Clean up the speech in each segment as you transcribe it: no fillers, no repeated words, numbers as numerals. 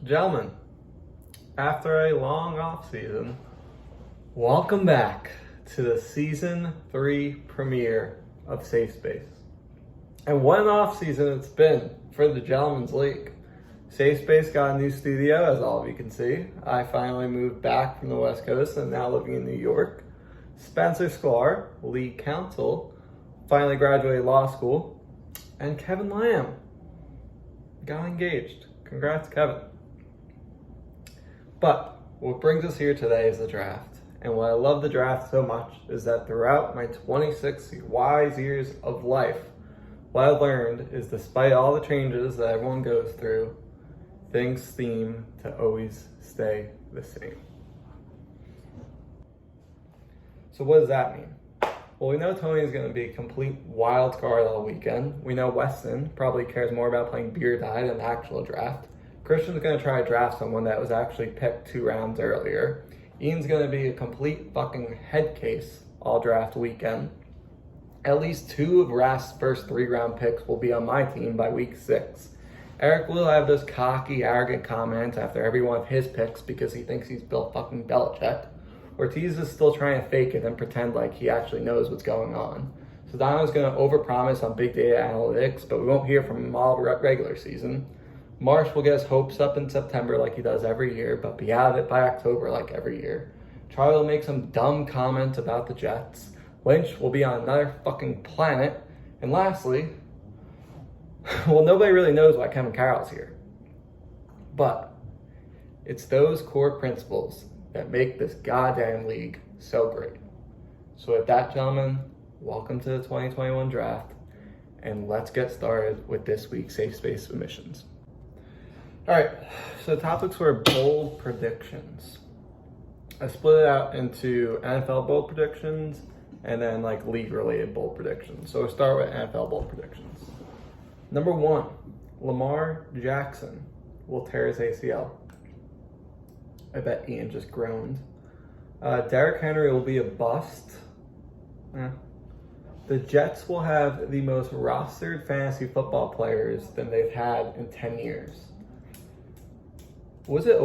Gentlemen, after a long off season, welcome back to the season 3 premiere of Safe Space. And what an off season it's been for the Gentlemen's League. Safe Space got a new studio, as all of you can see. I finally moved back from the West Coast and now living in New York. Spencer Sklar, league counsel, finally graduated law school. And Kevin Lamb got engaged. Congrats, Kevin. But what brings us here today is the draft. And what I love the draft so much is that throughout my 26 wise years of life, what I learned is despite all the changes that everyone goes through, things seem to always stay the same. So what does that mean? Well, we know Tony is going to be a complete wild card all weekend. We know Weston probably cares more about playing beer die than the actual draft. Christian's going to try to draft someone that was actually picked 2 rounds earlier. Ian's going to be a complete fucking head case all draft weekend. At least 2 of Rast's first 3-round picks will be on my team by week 6. Eric will have those cocky, arrogant comments after every one of his picks because he thinks he's built fucking Belichick. Ortiz is still trying to fake it and pretend like he actually knows what's going on. Sedano's going to overpromise on big data analytics, but we won't hear from him all regular season. Marsh will get his hopes up in September like he does every year, but be out of it by October like every year. Charlie will make some dumb comment about the Jets. Lynch will be on another fucking planet. And lastly, well, nobody really knows why Kevin Carroll's here. But it's those core principles that make this goddamn league so great. So with that, gentlemen, welcome to the 2021 draft. And let's get started with this week's Safe Space submissions. All right, so the topics were bold predictions. I split it out into NFL bold predictions and then like league-related bold predictions. So we'll start with NFL bold predictions. Number 1, Lamar Jackson will tear his ACL. I bet Ian just groaned. Derrick Henry will be a bust. The Jets will have the most rostered fantasy football players than they've had in 10 years. Was it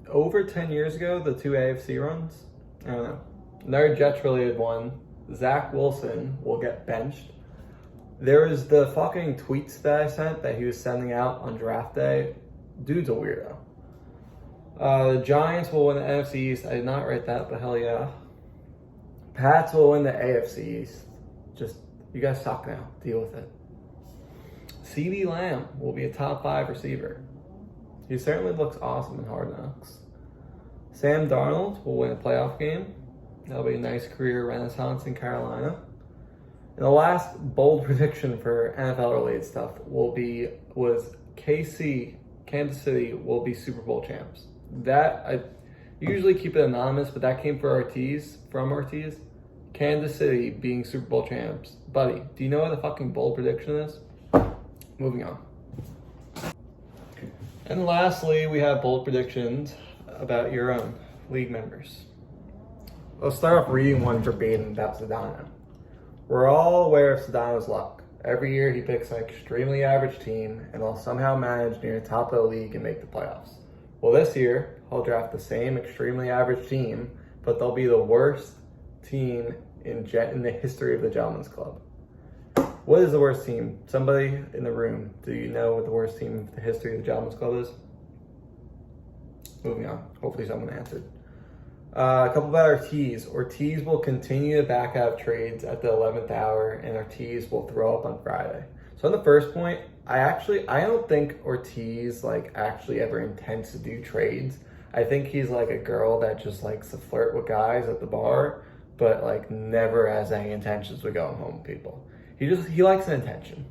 over 10 years ago, the 2 AFC runs? I don't know. Another Jets-related one, Zach Wilson will get benched. There was the fucking tweets that I sent that he was sending out on draft day. Dude's a weirdo. The Giants will win the NFC East. I did not write that, but hell yeah. Pats will win the AFC East. Just, you guys suck now. Deal with it. CeeDee Lamb will be a top 5 receiver. He certainly looks awesome in Hard Knocks. Sam Darnold will win a playoff game. That'll be a nice career renaissance in Carolina. And the last bold prediction for NFL-related stuff was KC, Kansas City, will be Super Bowl champs. That, I usually keep it anonymous, but that came from Ortiz. Kansas City being Super Bowl champs. Buddy, do you know what the fucking bold prediction is? Moving on. And lastly, we have bold predictions about your own league members. Let's start off reading one verbatim about Sedano. We're all aware of Sedano's luck. Every year he picks an extremely average team and they'll somehow manage near the top of the league and make the playoffs. Well, this year, he'll draft the same extremely average team, but they'll be the worst team in the history of the Gentlemen's Club. What is the worst team? Somebody in the room, do you know what the worst team in the history of the Gentlemen's Club is? Moving on. Hopefully someone answered. A couple about Ortiz. Ortiz will continue to back out trades at the 11th hour, and Ortiz will throw up on Friday. So on the first point, I don't think Ortiz actually ever intends to do trades. I think he's like a girl that just likes to flirt with guys at the bar, but never has any intentions of going home with people. He likes an attention.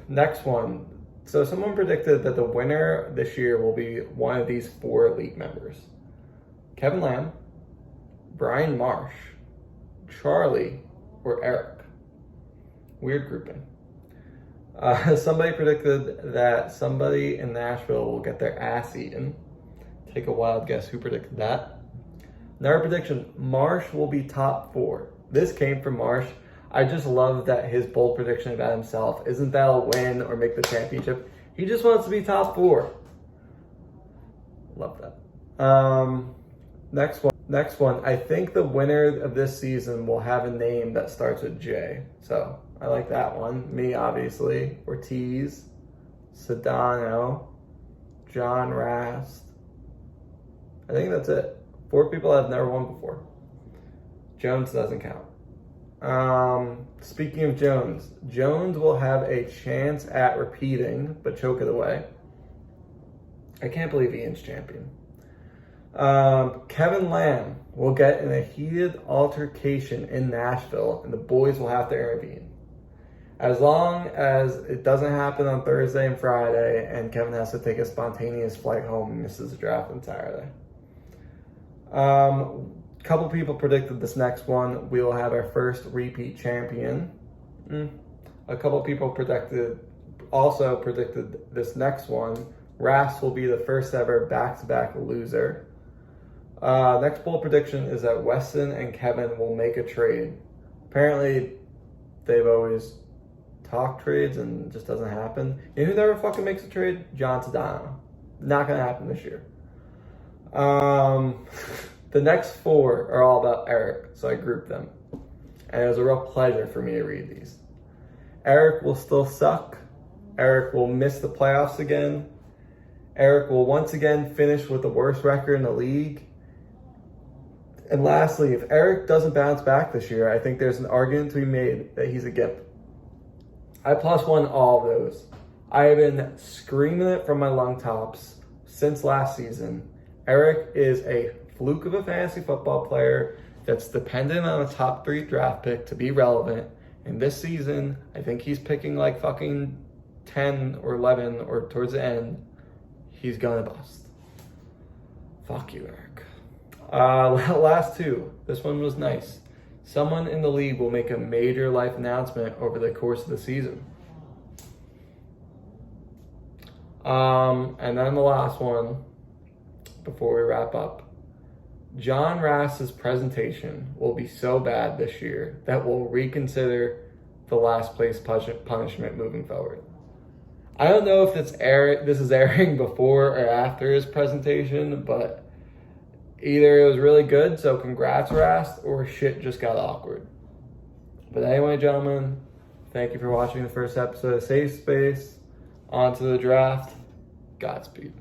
Next one. So someone predicted that the winner this year will be one of these 4 league members. Kevin Lamb, Brian Marsh, Charlie, or Eric. Weird grouping. Somebody predicted that somebody in Nashville will get their ass eaten. Take a wild guess who predicted that. Another prediction, Marsh will be top 4. This came from Marsh. I just love that his bold prediction about himself isn't that he'll win or make the championship. He just wants to be top 4. Love that. Next one. I think the winner of this season will have a name that starts with J. So I like that one. Me, obviously. Ortiz, Sedano, John Rast. I think that's it. 4 people I've never won before. Jones doesn't count. Speaking of Jones, Jones will have a chance at repeating, but choke it away. I can't believe Ian's champion. Kevin Lamb will get in a heated altercation in Nashville, and the boys will have to intervene. As long as it doesn't happen on Thursday and Friday, and Kevin has to take a spontaneous flight home and misses the draft entirely. Couple people predicted this next one. We will have our first repeat champion. A couple people predicted this next one. Rast will be the first ever back-to-back loser. Next bold prediction is that Weston and Kevin will make a trade. Apparently, they've always talked trades and it just doesn't happen. You know who never fucking makes a trade? John Sedano. Not gonna happen this year. The next 4 are all about Eric, so I grouped them. And it was a real pleasure for me to read these. Eric will still suck. Eric will miss the playoffs again. Eric will once again finish with the worst record in the league. And lastly, if Eric doesn't bounce back this year, I think there's an argument to be made that he's a gimp. I +1 all of those. I have been screaming it from my lung tops since last season. Eric is a fluke of a fantasy football player that's dependent on a top 3 draft pick to be relevant. And this season, I think he's picking like fucking 10 or 11 or towards the end. He's gonna bust. Fuck you, Eric. Last 2. This one was nice. Someone in the league will make a major life announcement over the course of the season. And then the last one, before we wrap up. John Rast's presentation will be so bad this year that we'll reconsider the last place punishment moving forward. I don't know if this is airing before or after his presentation, but either it was really good, so congrats Rast, or shit just got awkward. But anyway, gentlemen, thank you for watching the first episode of Safe Space. On to the draft. Godspeed.